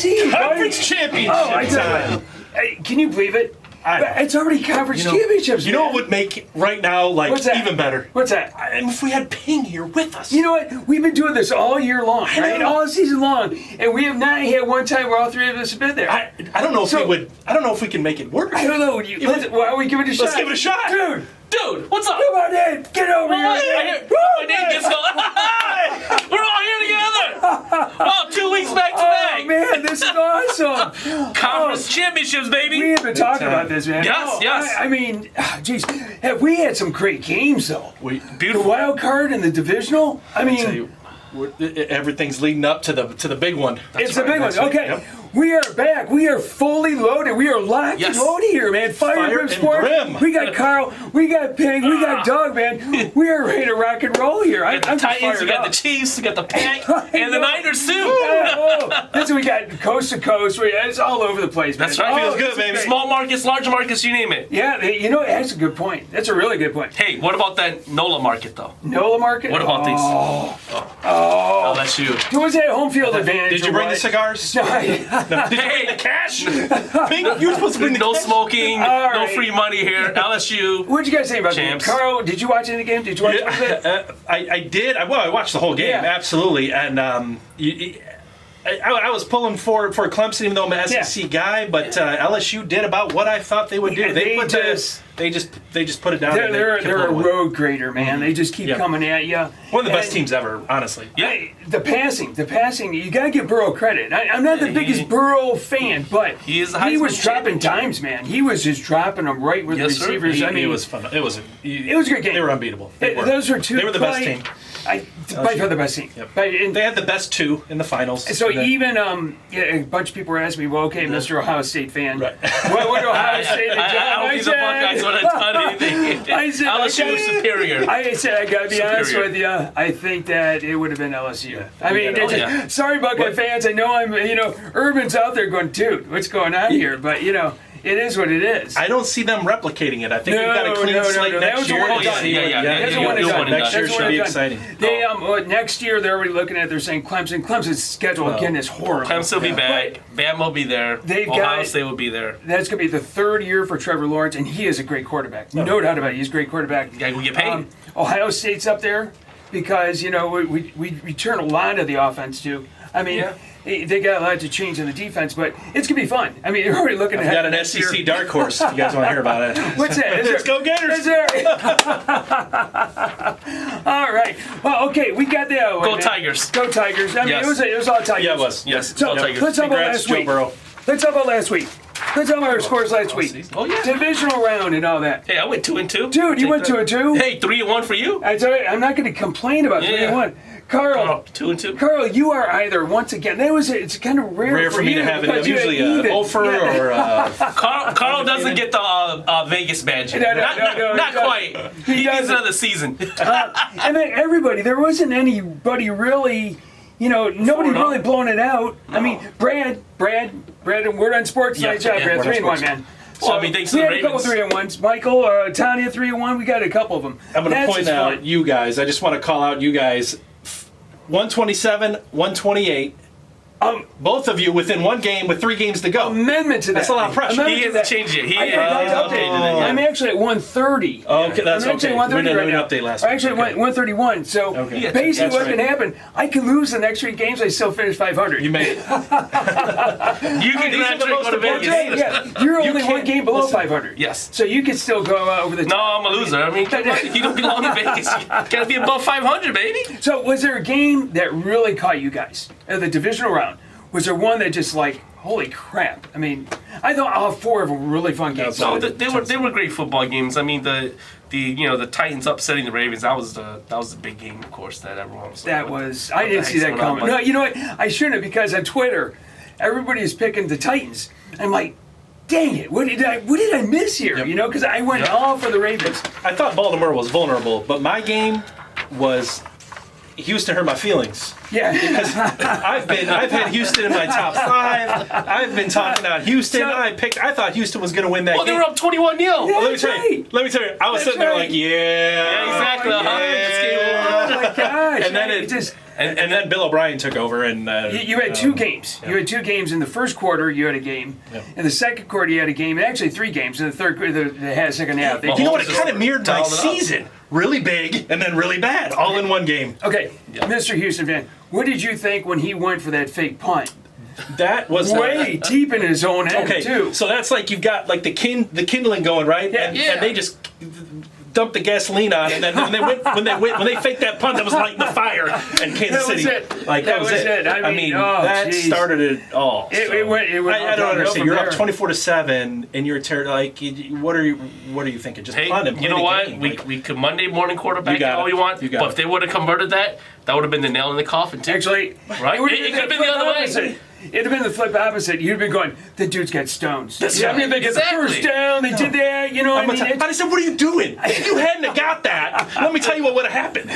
SEC. Conference championship time. Hey, can you believe it? It's already conference championships. You know what would make right now even better? What's that? If we had Pheng here with us. You know what? We've been doing this all year long, right? All season long, and we have not had one time where all three of us have been there. I don't know if we would. I don't know if we can make it work. I don't know. Why don't we give it a shot? Let's give it a shot, Dude, what's up? Come on in. Get over here. My name gets We're all here together. Oh, 2 weeks back today. Oh, man, this is awesome. Conference championships, baby. We have been talking about this, man. Yes. I mean, geez, have we had some great games, though? Beautiful. The wild card and the divisional. I mean, everything's leading up to the big one. It's the big one. Okay. Yep. We are back. We are fully loaded. We are locked and loaded here, man. Fire Brimm Sport. Brimm. We got Carl. We got Pheng. We got Doug, man. We are ready to rock and roll here. We got the Titans, we got the Chiefs, we got the Pack, and the Niners, too. That's what we got coast to coast. It's all over the place, man. That's right. Feels good, baby. Small markets, large markets, you name it. Yeah, you know, that's a good point. That's a really good point. Hey, what about that NOLA market, though? NOLA market? What about these? LSU. Who was that home field advantage? Did you bring the cigars? No. Hey, cash? Pheng, you were supposed to bring no smoking, right. no free money here. LSU. What did you guys think about Champs. that? Carl, did you watch any of the game? Did you watch it? I did. I watched the whole game, absolutely. And I was pulling for Clemson, even though I'm an SEC guy. But LSU did about what I thought they would do. They just put it down. They're a road grader, man. They just keep coming at you. One of the best teams ever, honestly. Yeah, the passing. You gotta give Burrow credit. I'm not the biggest Burrow fan, but he was dropping dimes, man. He was just dropping them right with the receivers. I mean, it was fun. It was a great game. They were unbeatable. Those were two. They were the best team. By far the best team. Yep. They had the best two in the finals. So even a bunch of people were asking me, well, okay, Mr. Ohio State fan, right? What Ohio State? I don't think the Buckeyes would have done anything. I said LSU was superior. I said I gotta be honest with you. I think that it would have been LSU. Yeah. I mean, sorry, Buckeye fans. I know Urban's out there going, dude, what's going on here? But it is what it is. I don't see them replicating it. I think we've got a clean slate next year. Next year should be exciting. Next year, they're already looking at. They're saying Clemson's schedule again is horrible. Clemson will be back. Bama will be there. Ohio State will be there. That's going to be the third year for Trevor Lawrence, and he is a great quarterback. No doubt about it. He's a great quarterback. Yeah, we get paid. Ohio State's up there because we turn a lot of the offense too. I mean. Yeah. They got a lot to change in the defense, but it's going to be fun. I mean, they're already looking at it. I've got an SEC dark horse if you guys want to hear about it. What's that? Let's go Gators. All right. Well, okay, we got that. Go Tigers. Go Tigers. I mean, it was all Tigers. Yeah, it was. Yes. So, let's talk about last week. Let's talk about last week. Let's talk about our scores last week. Oh, yeah. Divisional round and all that. Hey, I went 2-2. Dude, you went 2-2? Hey, 3-1 for you. I'm not going to complain about 3-1. Carl, 2-2. Carl, you are either once again. It's kind of rare for me to have it. I'm usually an offer or. Carl doesn't get the Vegas badge. No, not quite. He needs another season. And then everybody, there wasn't anybody really. Nobody really blown it out. No. I mean, Brad, Word on Sports. Nice job, Brad. 3-1, man. So, I mean, thanks to the Ravens. We had a couple 3-1s. Michael, Tanya, 3-1. We got a couple of them. I'm going to point out you guys. I just want to call out you guys. 127, 128. Both of you within one game with 3 games to go. Amendment to that. That's a lot of pressure. He hasn't changed it. He hasn't updated it yet. I'm actually at 130. Okay, that's okay. Actually 130 right now. Update last week. I actually went 131. So basically what can happen, I can lose the next 3 games, I still finish 500. You made it. You can go to Vegas. Yeah, you're only one game below 500. Yes. So you can still go over the top. No, I'm a loser. I mean, you don't belong in Vegas. You got to be above 500, baby. So was there a game that really caught you guys at the divisional round? Was there one that just holy crap? I mean, I thought all 4 of them were really fun games. No, they were great football games. I mean, the Titans upsetting the Ravens, that was the big game, of course, that everyone was. I didn't see that coming. No, you know what? I shouldn't have, because on Twitter, everybody is picking the Titans. I'm like, dang it! What did I miss here? Yep. Because I went all for the Ravens. I thought Baltimore was vulnerable, but my game was Houston hurt my feelings. Yeah. Because I've had Houston in my top 5. I've been talking about Houston. So- I thought Houston was going to win that Well, they game. were up 21-0. Yeah. Let me That's tell you. right. Let me tell you. I was That's sitting there right. like, yeah. Yeah, exactly. This game over. Oh my gosh. And then Yeah, it just. and then Bill O'Brien took over and You had 2 games. You had 2 games in the first quarter. You had a game. Yeah. In the second quarter, you had a game. And actually, 3 games in the third quarter. They had a second half. They Well, You know what? It Just kind of mirrored my dialed it up. season. Really big and then really bad, all in one game. Okay, Yeah. Mr. Houston fan, what did you think when he went for that fake punt? That was Way deep in his own end, okay. too. So that's like you've got like the kindling going, right? Yeah. And, Yeah. and they just dumped the gasoline on, and then when they faked that punt, that was lighting the fire in Kansas That was City. it. Like That was it. I mean, oh, that geez. started it all. It went I don't downhill understand. from You're up there. 24-7, and you're what are you thinking? Just Hey, punt and play you know the what? game. We could Monday morning quarterback You got it all it. we want. You got But it. if they would have converted that would have been the nail in the coffin too. Actually, Right? would've It been could've been flip the other way. opposite. It'd have been the flip opposite. You'd been going, the dude's got stones. That's I mean, right. they get the first Exactly. down, they did that, you know what I mean? But I said, what are you doing? If you hadn't have got that, let me tell you what would have happened.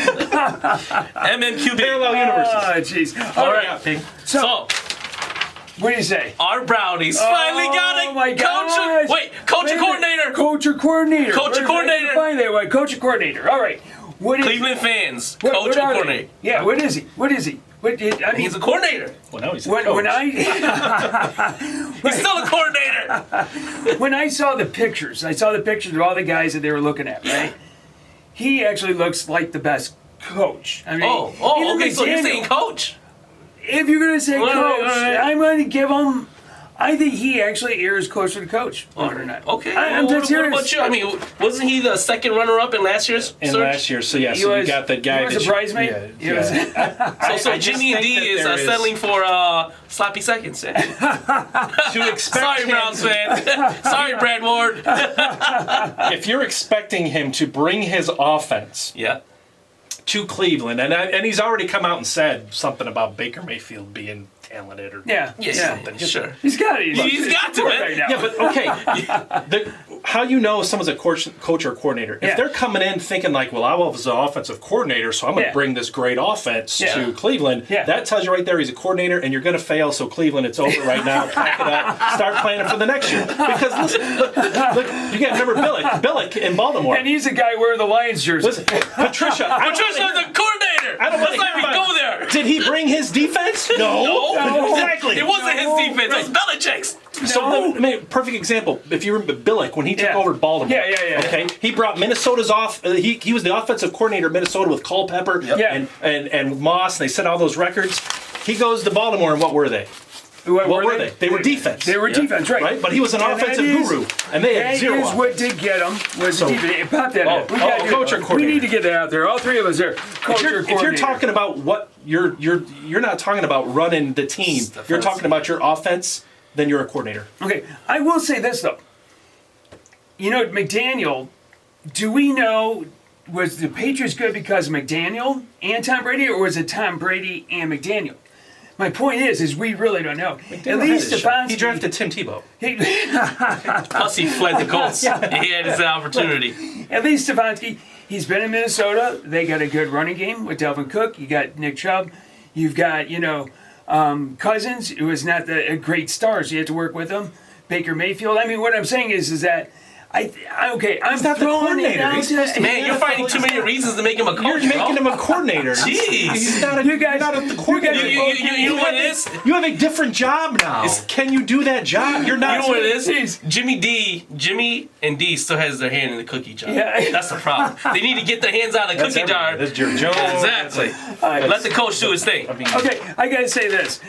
MMQB. Parallel universes. Oh, jeez. All All right, right. Pheng. So- So What do you say? our Brownies finally got Oh it. my gosh. Coach Wait and a minute. coordinator. Coach or coordinator. Coach or Where's- coordinator. Find that one. Coach or coordinator. All right. What is Cleveland fans. what Coach are and they? coordinator. Yeah. What is he? What is he? What did I mean? He's a coordinator. Well, now he's a when coach. I He's still a coordinator. when I saw the pictures of all the guys that they were looking at. Right. He actually looks like the best coach. I mean, even Okay. So you're McDaniel- saying coach? if you're gonna say Wait, coach, wait, wait. I'm going to give him. I think he actually airs closer to coach. Believe it or not. Okay. I'm dead what serious. about you? I mean, wasn't he the second runner-up in last year's In search? last year, so yeah, He so was- you got the guy he was that a you- bridesmaid? Yeah, He was- yeah. So I just Jimmy think D that is there settling for sloppy seconds. to expect Sorry, him- Browns fan. Sorry, Brad Ward. If you're expecting him to bring his offense Yeah. to Cleveland, and he's already come out and said something about Baker Mayfield being talented or Yeah. Yeah. Yeah. Sure. He's got it. He's got to, man. right now. Yeah, but okay. How you know someone's a coach or a coordinator? Yeah. If they're coming in thinking like, well, I was an offensive coordinator, so I'm going to Yeah. bring this great offense Yeah. to Cleveland. Yeah. That tells you right there he's a coordinator, and you're going to fail. So Cleveland, it's over right now. Pack it up. Start planning for the next year. Because listen, look, you got to remember Billick in Baltimore. And he's the guy wearing the Lions jersey. Listen, Patricia. Patricia's the coordinator. I don't Let's wanna not hear even about go there. Did he bring his defense? No. No. Exactly. It wasn't No. his defense. It was Belichick's. So, No. I mean, perfect example. If you remember Billick when he took Yeah. over Baltimore. Yeah. Okay, he brought Minnesota's off. He was the offensive coordinator of Minnesota with Culpepper Yeah. and Moss, and they set all those records. He goes to Baltimore, and what were they? What were they? They were defense. They were defense, right? Right, but he was an And that offensive is- guru, and they had That zero. is offense. what did get him was So- the defense. Pop that up. We gotta do coach it. or coordinator? We need to get that out there. All three of us are coach or If you're coordinator. talking about what you're not talking about running the team. Stefanski. You're talking about your offense. Then you're a coordinator. Okay, I will say this though. You know, McDaniel. Do we know was the Patriots good because of McDaniel and Tom Brady, or was it Tom Brady and McDaniel? My point is we really don't know. At least Stefanski. He drafted Tim Tebow. Plus, he fled the Colts. He had his opportunity. At least Stefanski, he's been in Minnesota. They got a good running game with Delvin Cook. You got Nick Chubb. You've got, Cousins, who is not a great star, so you have to work with him. Baker Mayfield. I mean, what I'm saying is that I'm not the throwing it coordinator. out He's there. just- Man, you're finding too many reasons to make him a You're coach, making bro. him a coordinator. Jeez. He's not a, You guys- not the coordinator. You know what it is? You have a different job now. Can you do that job? You're not. You know what it is? Jeez. Jimmy and D still has their hand in the cookie jar. Yeah. That's the problem. They need to get their hands out of the That's cookie jar. everything. That's Jerry Jones. Exactly. Let the coach do his thing. I mean, Okay, I gotta say this.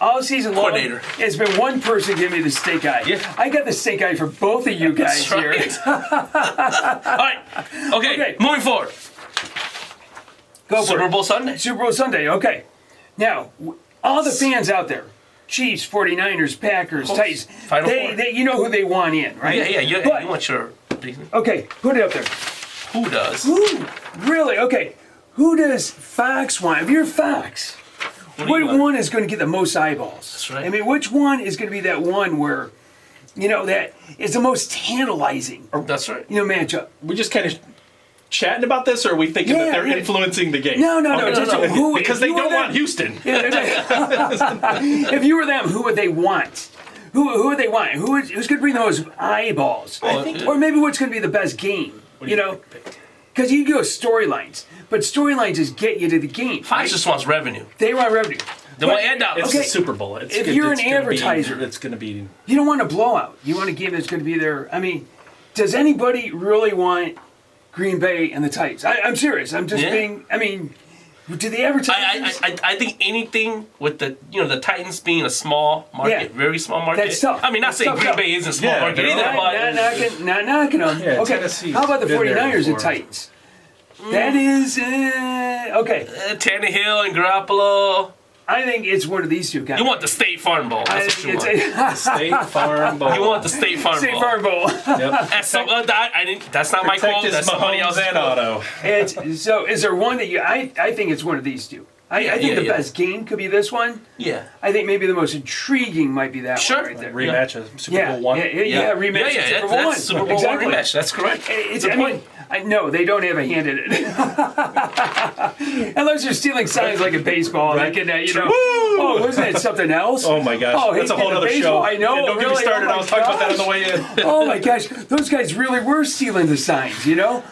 All season long, Coordinator. it's been one person give me the stink eye. Yeah. I got the stink eye for both of you guys That's here. right. All right. Okay. Moving forward. Go for Super it. Bowl Sunday. Super Bowl Sunday, okay. Now, all the fans out there, Chiefs, 49ers, Packers, Titans, Final four. they you know who they want in, right? Yeah. You But, want your. okay, put it up there. Who does? Who? Really? Okay. Who does Fox want? If you're Fox, What do what you want? one is going to get the most eyeballs? That's right. I mean, which one is going to be that one where, that is the most tantalizing, That's right. matchup? we just kind of chatting about this, or are we thinking that they're influencing the game? No. Who, because they don't want Houston. If you were them, who would they want? Who would they want? Who's going to bring those eyeballs? Or maybe what's going to be the best game? Because you go storylines, but storylines just get you to the game. Fox just wants revenue. They want revenue. They want handouts. It's the Super Bowl. If you're an advertiser, it's going to be. You don't want a blowout. You want a game that's going to be there. I mean, does anybody really want Green Bay and the Titans? I'm serious. I'm just being. I mean, do the advertisers? I think anything with the the Titans being a small market, very small market. That's tough. I mean, not saying Green Bay isn't a small market either, but not knocking them. Yeah, okay. Tennessee's How about the been there 49ers and before. Titans? That is okay. Tannehill and Garoppolo. I think it's one of these two guys. You want the State Farm Bowl. That's what you want. State Farm Bowl. You want the State Farm State Bowl. Farm Bowl. Yep. That's not my quote. That's somebody else's Van quote. Auto. So is there one that you? I think it's one of these two. I think the best game could be this one. Yeah. I think maybe the most intriguing might be that one right there. Rematch of Super Bowl one. Rematch of Super Bowl that's one. Super Bowl exactly. one rematch. That's correct. It's Good a point. no, they don't have a hand in it. Unless you're stealing signs like in baseball. Right. Like oh, wasn't it something else? Oh my gosh. Oh, That's a whole other baseball, show. I know. Yeah, don't get me really, started. oh I was talking about that on the gosh. way in. Oh my gosh, those guys really were stealing the signs, It was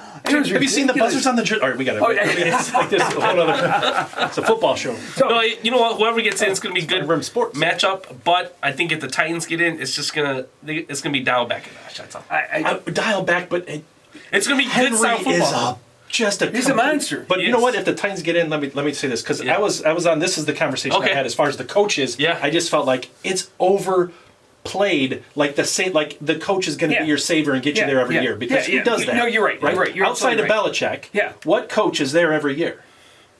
Have you seen the ridiculous. buzzers on the jersey? All right, we got it. It's like this. A whole other. It's a football show. No, you know what? Whoever gets in, it's going to be good Brimm Sports. matchup. But I think if the Titans get in, it's gonna be dialed back a notch. That's all. I dial back, but It's going to be good style Henry is football. He's a monster. But you know what? If the Titans get in, let me say this because I was on. This is the conversation I had as far as the coaches. Yeah. I just felt like it's overplayed. Like the coach is going to be your saver and get you there every year because who does that? No, you're right. Right. You're right. You're Outside of absolutely Belichick, what coach is there every year?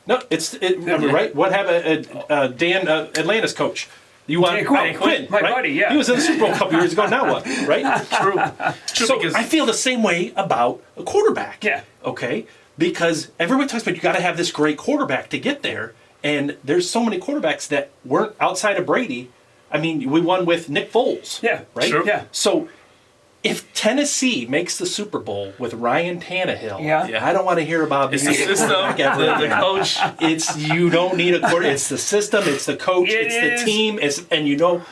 No, right. What happened? Dan, Atlanta's coach. You want Dan Quinn, my right? buddy, yeah. He was in the Super Bowl a couple years ago. Now what? Right? True. So because I feel the same way about a quarterback. Yeah. Okay. Because everyone talks about you got to have this great quarterback to get there, and there's so many quarterbacks that weren't outside of Brady. I mean, we won with Nick Foles. Yeah. Right. Sure. Yeah. So if Tennessee makes the Super Bowl with Ryan Tannehill, Yeah. I don't want to hear about it's the system, the coach. It's you don't need a quarterback. It's the system. It's the coach. It it's is. the team. And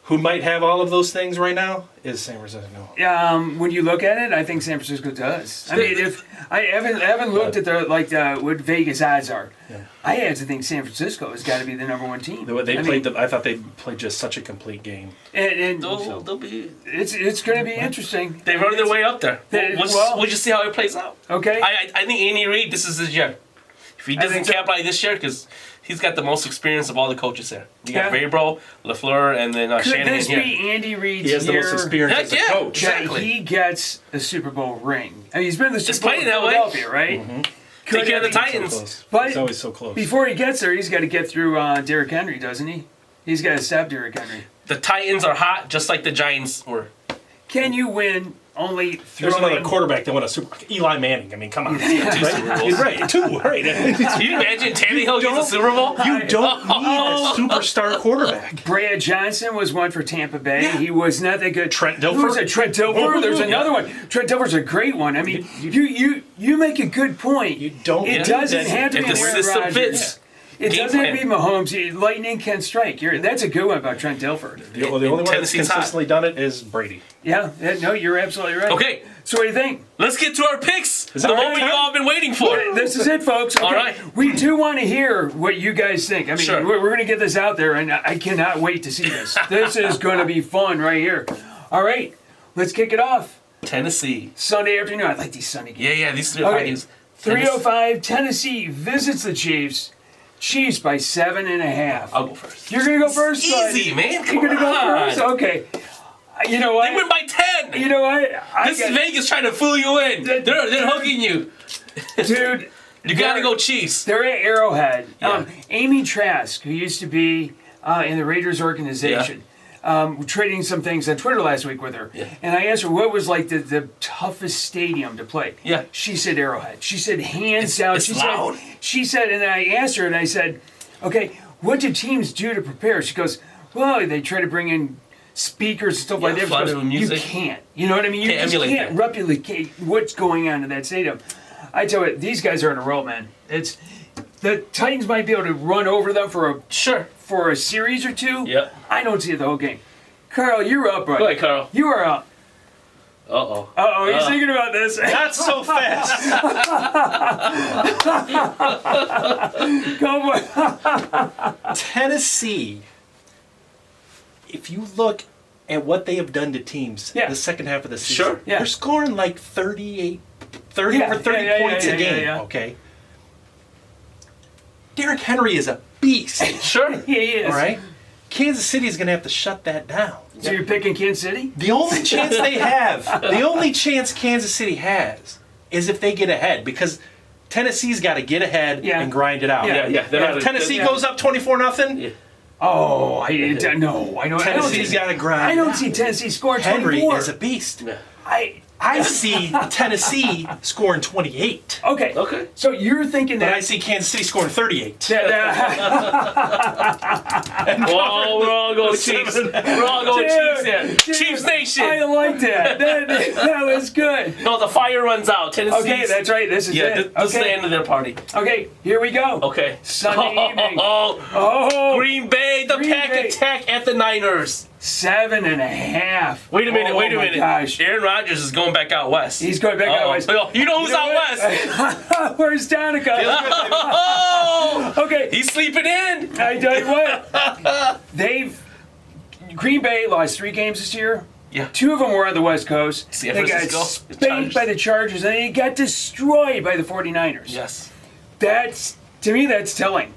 who might have all of those things right now is San Francisco. When you look at it, I think San Francisco does. I mean, if I haven't looked at what Vegas odds are. Yeah. I have to think San Francisco has got to be the number one team. I thought they played just such a complete game. And They'll be. it's going to be interesting. They run their way up there. We'll just see how it plays out. Okay. I think Andy Reid, this is his year. If he doesn't capitalize this year, because he's got the most experience of all the coaches there. You got Vrabel, LaFleur, and then Could Shanahan this here. be Andy Reid's He has the year most experience as a coach. that Exactly. he gets a Super Bowl ring? I mean, he's been in the Super Bowl in playing that way. Philadelphia, right? Mm-hmm. Take care of the So Titans. close. But It's always so close. before he gets there, he's got to get through Derrick Henry, doesn't he? He's got to stop Derrick Henry. The Titans are hot, just like the Giants were. Can you win only There's another throwing? quarterback that won a Super Eli Manning. I mean, come on. Two Super Bowls. Right, two. Right. Can you imagine Tannehill gets a Super Bowl? You don't need a superstar quarterback. Brad Johnson was one for Tampa Bay. He was not that good. Trent Who Dilfer? was it? Trent Dilfer. There's another one. Trent Dilfer's a great one. I mean, you make a good point. You don't It need doesn't that. have to If be the Aaron system Rodgers. fits. It Game doesn't have to be plan. Mahomes. Lightning can strike. That's a good one about Trent Dilfer. The only one that's Tennessee's hot. consistently done it is Brady. Yeah. No, you're absolutely right. Okay. So what do you think? Let's get to our picks. Is The that moment right, you Tom? all have been waiting for. This is it, folks. Okay. All right. We do want to hear what you guys think. I mean, Sure. we're going to get this out there, and I cannot wait to see this. This is going to be fun right here. All right. Let's kick it off. Tennessee. Sunday afternoon. I like these Sunday games. Yeah, these three Okay. games. 3:05. Tennessee visits the Chiefs. Chiefs by 7.5. I'll go first. You're going to go first? Easy, bud? man. You're Come going to go on. first? Okay. You know what? They win by 10. You know what? This is Vegas trying to fool you in. They're hooking you. Dude. You got to go Chiefs. They're at Arrowhead. Yeah. Amy Trask, who used to be in the Raiders organization, trading some things on Twitter last week with her. Yeah. And I asked her what was like the toughest stadium to play. Yeah. She said Arrowhead. She said hands down. It's loud. She said, and I asked her, and I said, okay, what do teams do to prepare? She goes, well, they try to bring in speakers and stuff like that. flood She it goes, with music. You can't. You know what I mean? You Can't just emulate can't that. replicate what's going on in that stadium. I tell you, these guys are in a roll, man. It's the Titans might be able to run over them for a series or two. Yep. I don't see it the whole game. Carl, you're up, right? Go ahead, Carl. You are up. Uh-oh. Uh-oh, he's thinking about this. Not so fast. Go for it. Tennessee, if you look at what they have done to teams Yeah. the second half of the season, Sure. Yeah. they're scoring like 30 Yeah, over 30 yeah, points a game, yeah. okay? Derrick Henry is a beast, Sure. Yeah, he is. all right? Kansas City is going to have to shut that down. So you're picking Kansas City? The only chance they have, the only chance Kansas City has is if they get ahead, because Tennessee's got to get ahead Yeah. and grind it out. Yeah, yeah. They're not If Tennessee yeah. goes up 24-0, Yeah. Oh, no. I know. Tennessee's got to grind. I don't see Tennessee scoring Henry 24. is a beast. I I see Tennessee scoring 28, okay. Okay. So you're thinking but that I see Kansas City scoring 38. Whoa, we're all going Chiefs. We're all going Chiefs here. Chiefs Nation. I like that. That was good. No, the fire runs out. Tennessee. Okay, that's right. This is Yeah, it. this is the Okay. end of their party. Okay, here we go. Okay. Sunday evening. Oh, Oh, Green Bay, the Green pack Bay. attack at the Niners. 7.5. Wait a minute, Oh wait a my minute. Gosh. Aaron Rodgers is going back out west. He's going back out Uh-oh. west. You know who's out what? west? Where's Danica? Oh, Okay, he's sleeping in. I tell you what. Green Bay lost 3 games this year. Yeah. 2 of them were on the West Coast. San They got Francisco, the spanked Chargers. by the Chargers, and they got destroyed by the 49ers. Yes. To me, that's telling.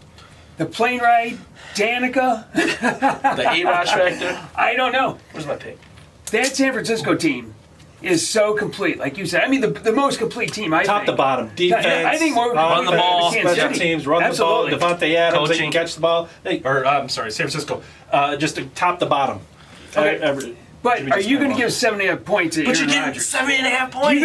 The plane ride, Danica, The A-Rod tractor. I don't know. Where's my pick? That San Francisco team is so complete, like you said. I mean, the most complete team, I Top think. to bottom, defense, I think more Run the ball. Kansas special City. teams, run Absolutely. the ball. Devontae Adams, they Coaching. can catch the ball. I'm sorry, San Francisco. Just to top to bottom. Okay. But are you going to give 7.5 points to But you're Aaron giving Rodgers? 7.5 points.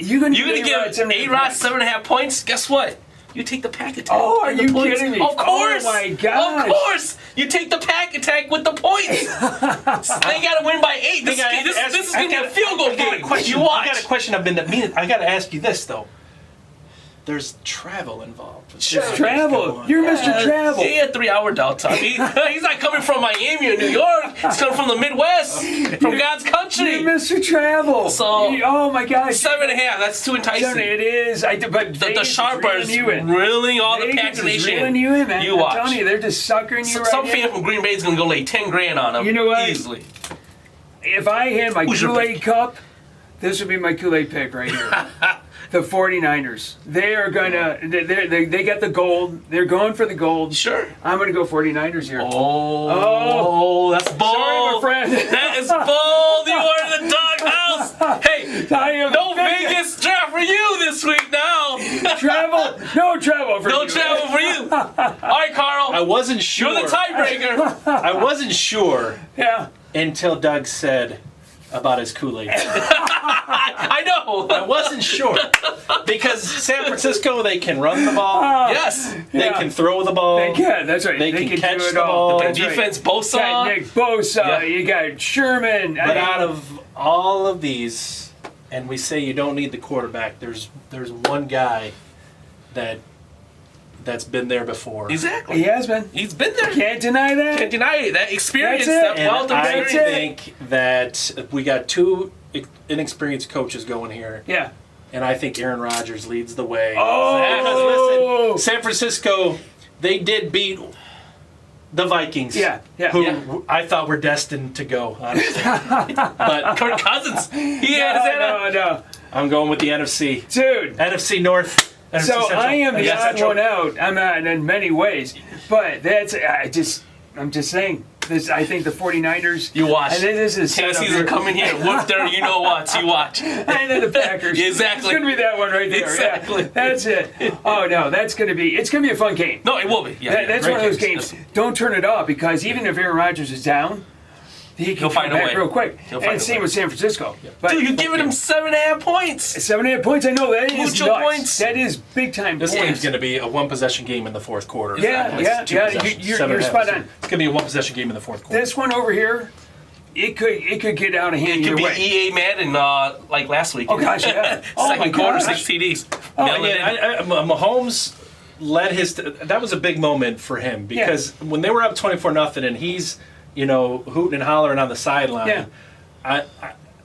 You're going to give give 7.5 A-Rod points. 7.5 points. Guess what? You take the pack attack. Oh, are and the you points. kidding me? Of course. Oh, my gosh. Of course. You take the pack attack with the points. They got to win by 8. This is going to be a field goal game. You watch. I got a question. I got to ask you this though. There's travel involved. Travel. You're Mr. Travel. He had 3-hour downtime. He's not coming from Miami or New York. He's coming from the Midwest, from God's You're country. Mr. Travel. So- Oh, my gosh. 7.5. That's too enticing. It is. But The Vegas is Sharpers reeling you in. reeling all the Vegas Pack is Nation. reeling you in, man. You I'm watch. telling you, they're just suckering you Some right fan in. from Green Bay is going to go lay 10 grand on him. You know what? Easily. If I had my Who's your Kool-Aid pick? cup, this would be my Kool-Aid pick right here. The 49ers. They are going to, they got the gold. They're going for the gold. Sure. I'm going to go 49ers here. Oh, that's bold. Sorry, my friend. That is bold. You are in the doghouse. Hey, I am no big- Vegas draft for you this week now. Travel. No travel for No you. travel for you. All right, Carl. I wasn't sure. You're the tiebreaker. I wasn't sure Yeah. until Doug said about his Kool-Aid. I know. I wasn't sure because San Francisco, they can run the ball, Yes. they Yeah. can throw the ball, They can. That's right. They can catch do it the all. ball. That's right. Defense, You got Bosa. Nick Bosa. Yeah. You got Sherman. But out of all of these, and we say you don't need the quarterback, there's one guy that's been there before. Exactly. He has been. He's been there. Can't deny that. Can't deny it. That experience, That's it. that And wealth of I experience. think that we got 2 inexperienced coaches going here, Yeah. and I think Aaron Rodgers leads the way. Oh. Listen, San Francisco, they did beat the Vikings. Yeah, yeah. Who Yeah. I thought were destined to go, honestly. But Kirk Cousins. He had No. I'm going with the NFC. Dude. NFC North. NFC So Central. I am the NFC odd Central. one out. I'm out in many ways, but I'm just saying. I think the 49ers. You watch. I think this is set up Tennessee's here. are coming here. Whoop there. You know what? You watch. And then the Packers. Exactly. It's gonna be that one right there. Exactly. Yeah, that's it. Oh no, it's gonna be a fun game. No, it will be. Yeah, That's great one of those games. Don't turn it off because even if Aaron Rodgers is down, he can He'll come find a back way. real quick. He'll find And a same way. with San Francisco. But Dude, you're giving him 7.5 points. 7.5 points. I know that is Mucho nuts. points. That is big time This points. game's going to be a one-possession game in the fourth quarter. Yeah, It's yeah, two yeah, possessions, you're 7.5. spot on. It's going to be a one-possession game in the fourth quarter. This one over here, it could get out of hand It either could be way. EA Madden like last week. Oh gosh, yeah. Oh my Second quarter, gosh. 6 TDs. Oh, Mail it in. Mahomes led his. That was a big moment for him because when they were up 24-0 and he's hooting and hollering on the sideline. Yeah.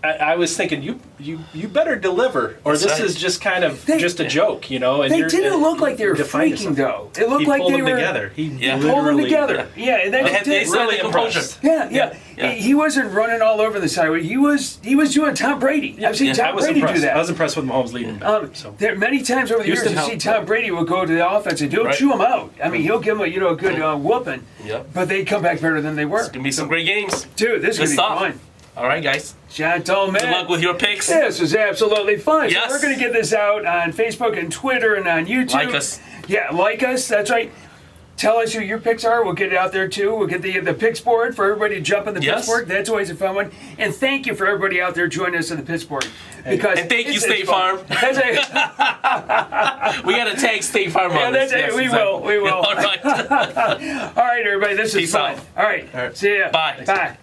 I was thinking you better deliver, or That's this right. is just kind of just a joke, And They didn't look like they were freaking though. It looked He like pulled they them were together. He Yeah. pulled them literally- together. Yeah, and They that's said really the composure. impressed. Yeah. He wasn't running all over the sidewalk. He was doing Tom Brady. I've seen I Tom was Brady impressed. do that. I was impressed with Mahomes leading. So. There many times over the years Houston you see helped. Tom Brady will go to the offense and he'll Right. chew him out. I mean, he'll give him a good whooping. Yep. But they come back better than they were. It's going to be some great games. Dude, this is Good gonna be stuff. fun. All right, guys. Gentlemen. Good luck with your picks. This was absolutely fun. Yes. So we're going to get this out on Facebook and Twitter and on YouTube. Like us. Yeah, like us. That's right. Tell us who your picks are. We'll get it out there too. We'll get the picks board for everybody to jump in the Yes. picks board. That's always a fun one. And thank you for everybody out there joining us in the picks board. Because And thank you, it's State fun. Farm. That's a, We got to tag State Farm yeah, on that's this. it. Yes, We exactly. will. We will. All right. All right, everybody. This is Peace fun. out. All right. See ya. Bye. Bye.